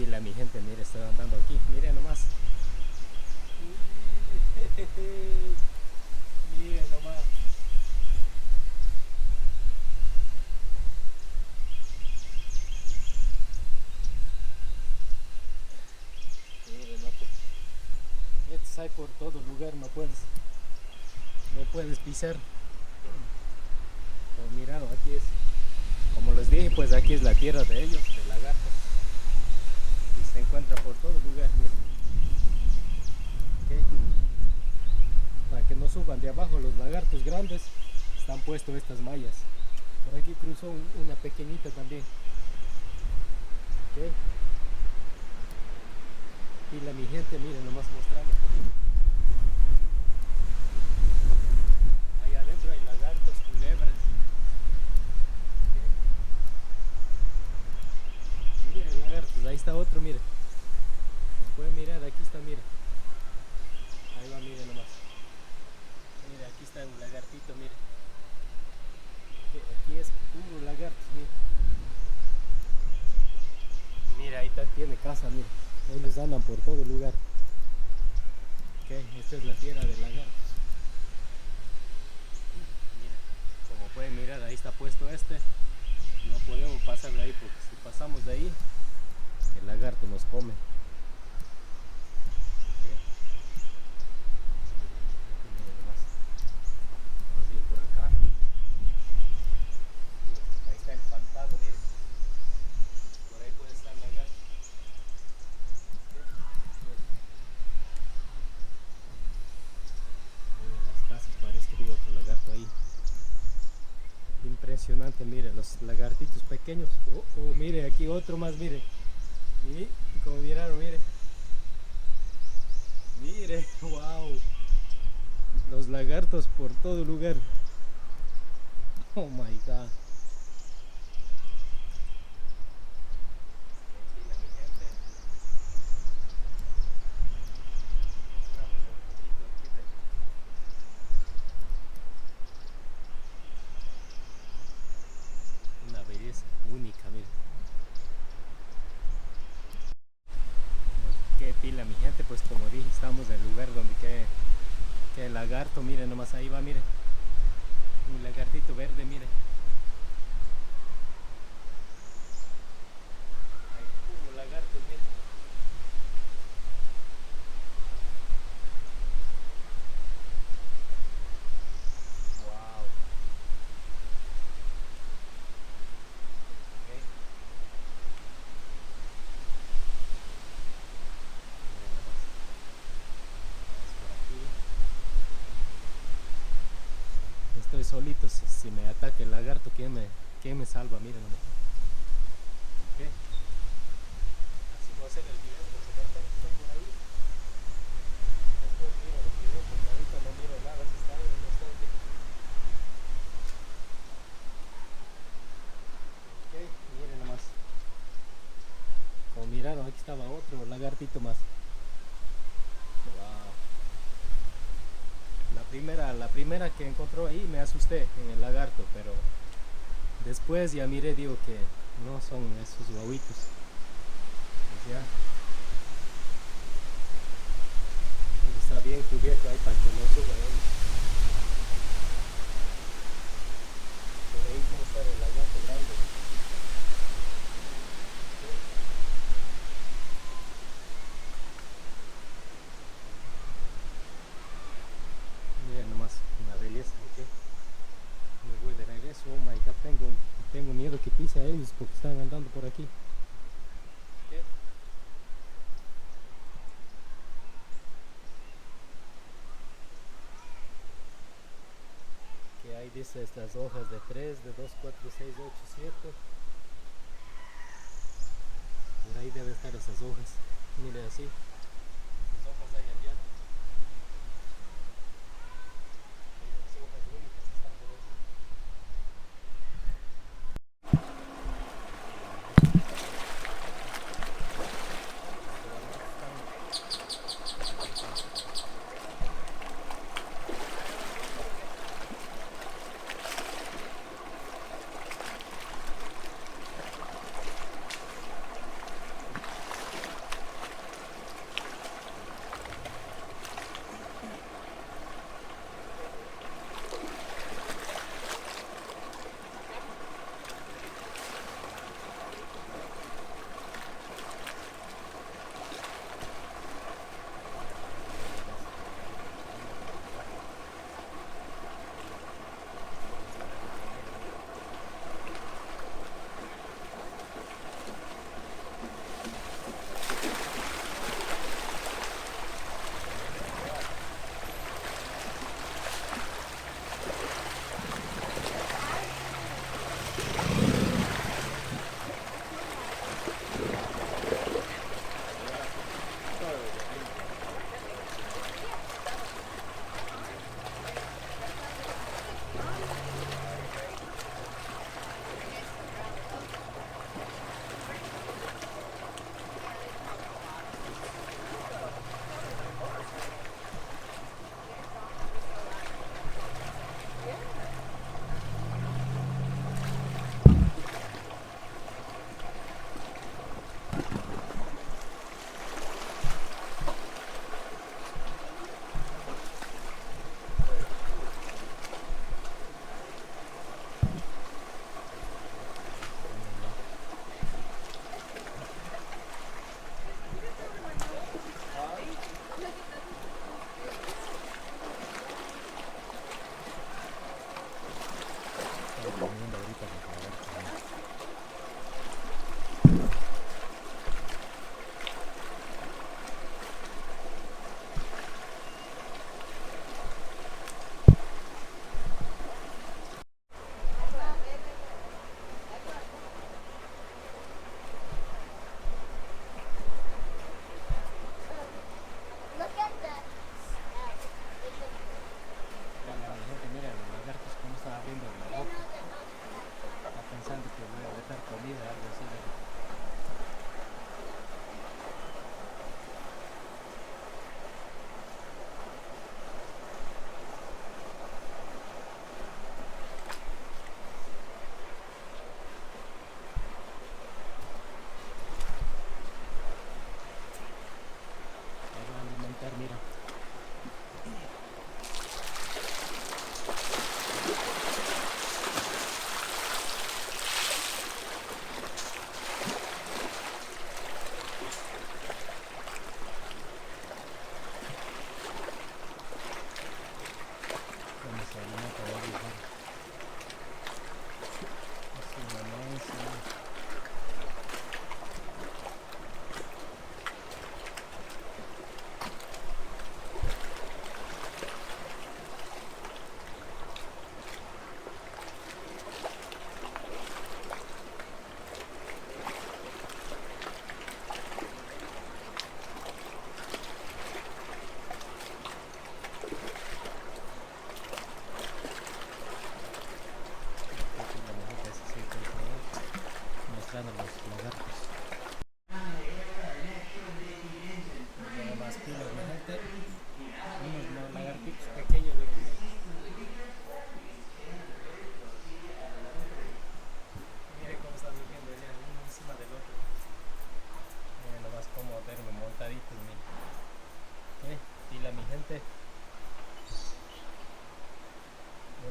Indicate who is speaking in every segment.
Speaker 1: pila mi gente, mire, estoy andando aquí, mire nomás. Mire nomás. Mire, no, pues, estos hay por todo lugar, no puedes pisar. Como miraron, aquí es, como les dije, pues aquí es la tierra de ellos, de lagartos. Y se encuentra por todo lugar, miren. ¿Okay? Para que no suban de abajo los lagartos grandes, están puestos estas mallas. Por aquí cruzó una pequeñita también. ¿Okay? Y mi gente, miren, nomás mostrando. Ahí adentro hay lagartos, culebras. ¿Okay? Miren, lagartos, ahí está otro, miren. Como pueden mirar, aquí está, miren. Ahí va, miren nomás. Mire, aquí está un lagartito, mire. Aquí es puro lagartos, mire. Mira, ahí está, tiene casa, mire. Ellos andan por todo lugar. Okay, esta es la tierra de lagartos. Mira, como pueden mirar, ahí está puesto este. No podemos pasar de ahí porque si pasamos de ahí, el lagarto nos come. Okay. Miren nomás. Vamos a ir por acá. Ahí está el pantano, miren. Por ahí puede estar el lagarto. Miren las casas, parece que vi otro lagarto ahí. Impresionante, mire, los lagartitos pequeños. Mire, aquí otro más, mire. Y como miraron, mire. Mire, wow. Los lagartos por todo lugar. Oh my god. Una belleza única, mire. Qué pila mi gente, pues como dije, estamos en el lugar donde que el lagarto, mire nomás ahí va, mire. Un lagartito verde, mire. Hay puro lagartos, mire. Wow. Okay. Miren nomás. Vamos por aquí. Estoy solito, si me ataca el lagarto, ¿quién me salva? Miren nomás. Okay. Así voy a hacer el video, pues de repente estoy por ahí. Después miro el video porque ahorita no miro nada, si está en el instante. Ok, miren nomás. Como miraron, aquí estaba otro lagartito más. Wow. La primera que encontró ahí me asusté en el lagarto, pero después ya miré, digo que no son esos guaguitos. Pues ya. Está bien cubierto ahí para que no suba ellos. Por ahí debe estar el lagarto grande. Miren nomás, una belleza, ¿ok? Me voy de regreso. Oh my god, tengo miedo que pise a ellos porque están andando por aquí. ¿Ok? Que hay, dice, estas hojas de 3, de 2, 4, 6, 8, 7. Por ahí deben estar esas hojas. Mire así. Esas hojas hay allá. Las hojas únicas están por aquí.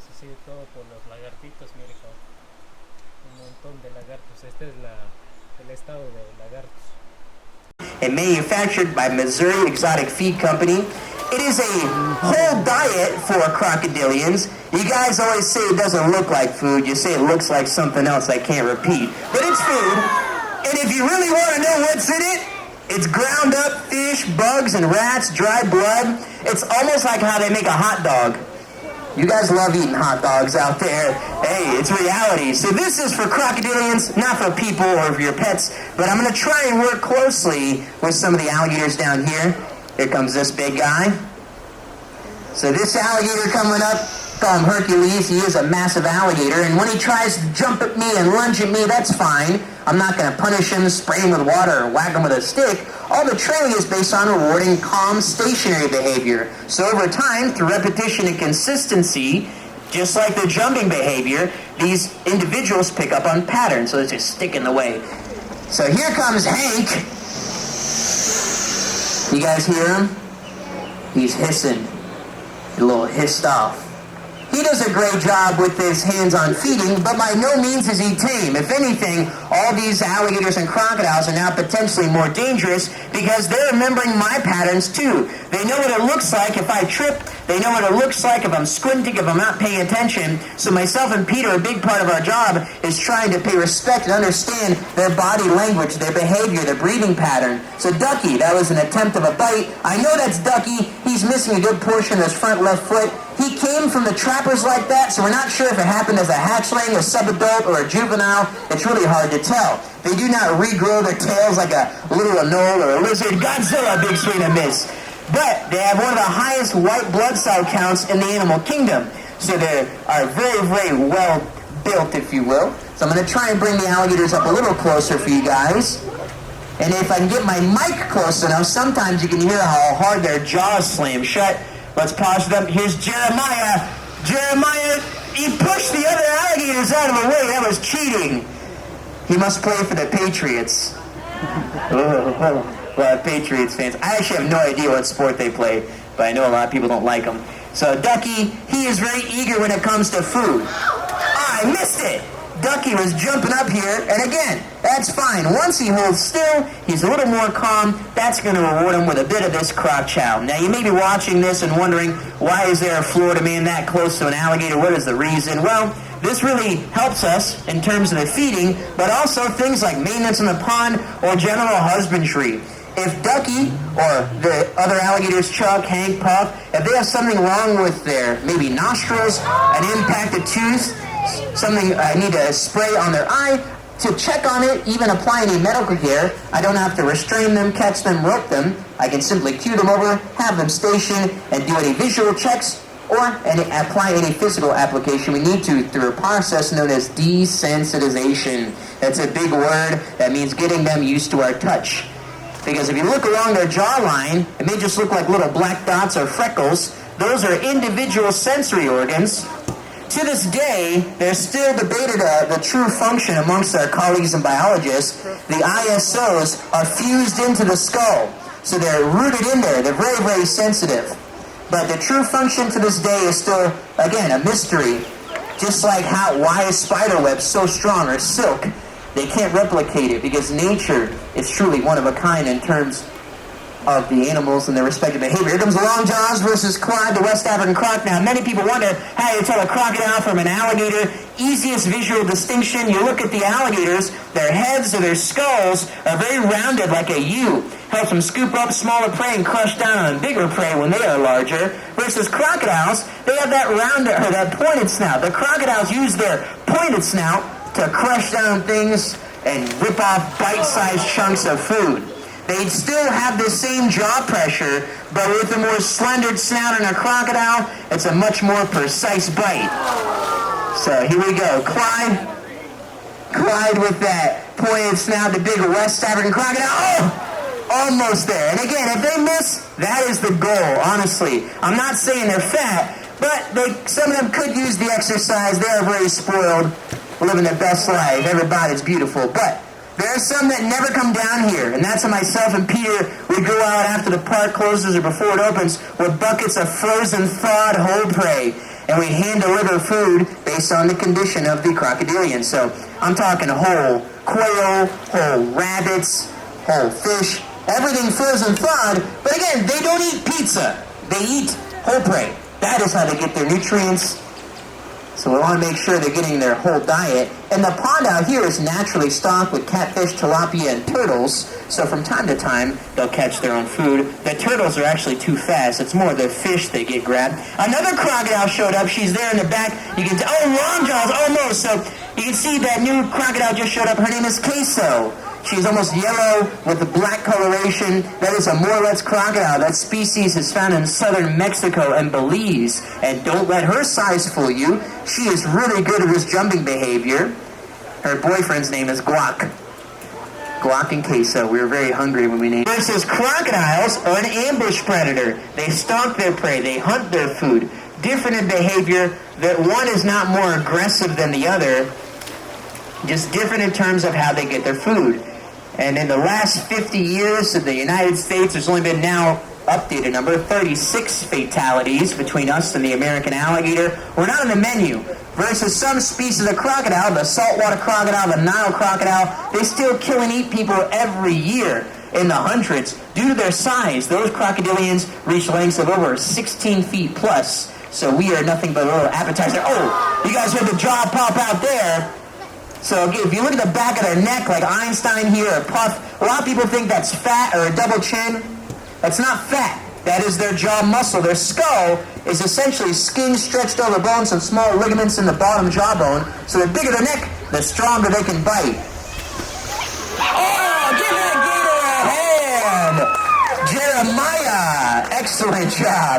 Speaker 1: Eso sí, todo por los lagartitos, mire, un montón de lagartos. Este es el estado de lagartos.
Speaker 2: And manufactured by Missouri Exotic Feed Company. It is a whole diet for crocodilians. You guys always say it doesn't look like food. You say it looks like something else I can't repeat. But it's food. And if you really want to know what's in it, it's ground up fish, bugs, and rats, dry blood. It's almost like how they make a hot dog. You guys love eating hot dogs out there. Hey, it's reality. So this is for crocodilians, not for people or for your pets, but I'm going to try and work closely with some of the alligators down here. Here comes this big guy. So this alligator coming up, call him Hercules. He is a massive alligator, and when he tries to jump at me and lunge at me, that's fine. I'm not going to punish him, spray him with water, or whack him with a stick. All the training is based on rewarding calm, stationary behavior. So over time, through repetition and consistency, just like the jumping behavior, these individuals pick up on patterns, so they just stick in the way. So here comes Hank. You guys hear him? He's hissing. A little hissed off. He does a great job with his hands-on feeding, but by no means is he tame. If anything, all these alligators and crocodiles are now potentially more dangerous because they're remembering my patterns too. They know what it looks like if I trip. They know what it looks like if I'm squinting, if I'm not paying attention. So myself and Peter, a big part of our job is trying to pay respect and understand their body language, their behavior, their breathing pattern. So Ducky, that was an attempt of a bite. I know that's Ducky. He's missing a good portion of his front left foot. He came from the trappers like that, so we're not sure if it happened as a hatchling, a subadult, or a juvenile. It's really hard to tell. They do not regrow their tails like a little anole or a lizard. Godzilla, big swing and miss. But they have one of the highest white blood cell counts in the animal kingdom. So they are very, very well built, if you will. So I'm going to try and bring the alligators up a little closer for you guys. And if I can get my mic close enough, sometimes you can hear how hard their jaws slam shut. Let's pause them. Here's Jeremiah. Jeremiah, he pushed the other alligators out of the way. That was cheating. He must play for the Patriots. Well, Patriots fans. I actually have no idea what sport they play, but I know a lot of people don't like them. So Ducky, he is very eager when it comes to food. I missed it. Ducky was jumping up here, and again, that's fine. Once he holds still, he's a little more calm. That's going to reward him with a bit of this croc chow. Now, you may be watching this and wondering, why is there a Florida man that close to an alligator? What is the reason? Well, this really helps us in terms of the feeding, but also things like maintenance in the pond or general husbandry. If Ducky or the other alligators, Chuck, Hank, Puff, if they have something wrong with their maybe nostrils, an impacted tooth, something I need to spray on their eye, to check on it, even apply any medical care, I don't have to restrain them, catch them, rope them. I can simply cue them over, have them stationed, and do any visual checks or apply any physical application we need to through a process known as desensitization. That's a big word that means getting them used to our touch. Because if you look along their jawline, it may just look like little black dots or freckles. Those are individual sensory organs. To this day, there's still debated the true function amongst our colleagues and biologists. The ISOs are fused into the skull, so they're rooted in there. They're very, very sensitive. But the true function to this day is still, again, a mystery. Just like why is spider web so strong, or silk? They can't replicate it because nature is truly one of a kind in terms of the animals and their respective behavior. Here comes Long Jaws versus Clyde, the West African croc. Now, many people wonder how you tell a crocodile from an alligator. Easiest visual distinction, you look at the alligators, their heads or their skulls are very rounded like a U. Helps them scoop up smaller prey and crush down on bigger prey when they are larger. Versus crocodiles, they have that rounded, or that pointed snout. The crocodiles use their pointed snout to crush down things and rip off bite-sized chunks of food. They still have the same jaw pressure, but with a more slender snout in a crocodile, it's a much more precise bite. So here we go. Clyde with that pointed snout, the big West African crocodile. Oh! Almost there. And again, if they miss, that is the goal, honestly. I'm not saying they're fat, but some of them could use the exercise. They are very spoiled, living their best life. Everybody's beautiful, but there are some that never come down here, and that's how myself and Peter, we go out after the park closes or before it opens with buckets of frozen, thawed whole prey. and we hand deliver food based on the condition of the crocodilian. So I'm talking whole quail, whole rabbits, whole fish, everything frozen thawed. But again, they don't eat pizza. They eat whole prey. That is how they get their nutrients. So we want to make sure they're getting their whole diet. And the pond out here is naturally stocked with catfish, tilapia, and turtles. So from time to time, they'll catch their own food. The turtles are actually too fast. It's more the fish that get grabbed. Another crocodile showed up. She's there in the back. You can long jaws, almost. So you can see that new crocodile just showed up. Her name is Queso. She's almost yellow with the black coloration. That is a Morlet's crocodile. That species is found in southern Mexico and Belize. And don't let her size fool you. She is really good at this jumping behavior. Her boyfriend's name is Guac. Guac and Queso. We were very hungry when we named it. Versus crocodiles are an ambush predator. They stalk their prey. They hunt their food. Different in behavior. That one is not more aggressive than the other. Just different in terms of how they get their food. And in the last 50 years of the United States, there's only been now updated number 36 fatalities between us and the American alligator. We're not on the menu. Versus some species of crocodile, the saltwater crocodile, the Nile crocodile, they still kill and eat people every year in the hundreds. Due to their size, those crocodilians reach lengths of over 16 feet plus. So we are nothing but a little appetizer. Oh, you guys heard the jaw pop out there. So if you look at the back of their neck, like Einstein here, or Puff, a lot of people think that's fat or a double chin. That's not fat. That is their jaw muscle. Their skull is essentially skin stretched over bones and small ligaments in the bottom jawbone. So the bigger the neck, the stronger they can bite. Oh, give that gator a hand! Jeremiah! Excellent job.